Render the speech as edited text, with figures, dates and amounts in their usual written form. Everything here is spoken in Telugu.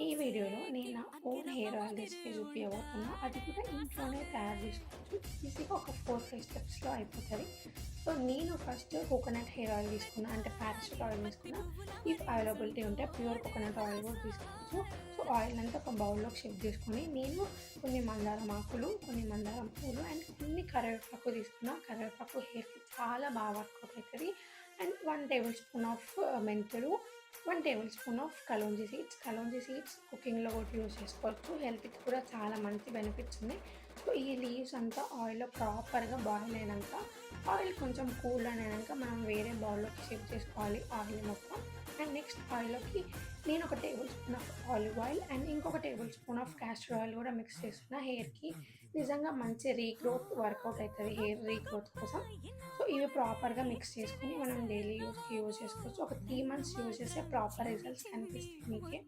ఈ వీడియోలో నేను నా ఓన్ హెయిర్ ఆయిల్ రెసిపీ చూపించబోతున్నా. అది కూడా ఇంట్లోనే తయారు చేసుకోవచ్చు. ఈజీగా ఒక 4, 5 స్టెప్స్‌లో అయిపోతది. సో, నేను ఫస్ట్ కోకోనట్ హెయిర్ ఆయిల్ తీసుకున్నా. అంటే పారాషూట్ ఆయిల్ తీసుకున్నా. ఇఫ్ అవైలబిలిటీ ఉంటే ప్యూర్ కోకోనట్ ఆయిల్ కూడా తీసుకోవచ్చు. సో, ఆయిల్ అంతా ఒక బౌల్‌లోకి షిఫ్ట్ చేసుకొని, నేను కొన్ని మందారం ఆకులు, కొన్ని మందారం పూలు అండ్ కొన్ని కరివేపాకు తీసుకున్నా. కరివేపాకు హెయిర్‌కి చాలా బాగా వర్కౌట్ అయితది. అండ్ 1 టేబుల్ స్పూన్ ఆఫ్ మెంతులు, 1 tablespoon of kalonji seeds. Kalonji seeds కుకింగ్‌లో కూడా యూజ్ చేసుకోవచ్చు. హెల్త్‌కి కూడా చాలా మంచి బెనిఫిట్స్ ఉన్నాయి. సో, ఈ లీవ్స్ అంతా ఆయిల్‌లో ప్రాపర్‌గా బాయిల్ అయినంక, ఆయిల్ కొంచెం కూల్ అయినంక మనం వేరే బౌల్‌లోకి షిఫ్ట్ చేసుకోవాలి ఆయిల్ మొత్తం. అండ్ నెక్స్ట్ ఆయిల్‌లోకి నేను ఒక tablespoon of olive oil and ఇంకొక tablespoon of castor oil కూడా మిక్స్ చేస్తున్నా. హెయిర్‌కి నిజంగా మంచి రీగ్రోత్ వర్కౌట్ అయితది హెయిర్ రీగ్రోత్ కోసం. సో, ఇవి ప్రాపర్‌గా మిక్స్ చేసుకొని మనం డైలీ యూజ్‌కి యూజ్ చేసుకోవచ్చు. ఒక 3 మంత్స్ యూజ్ చేస్తే ప్రాపర్ రిజల్ట్స్ కనిపిస్తాయి మీకే.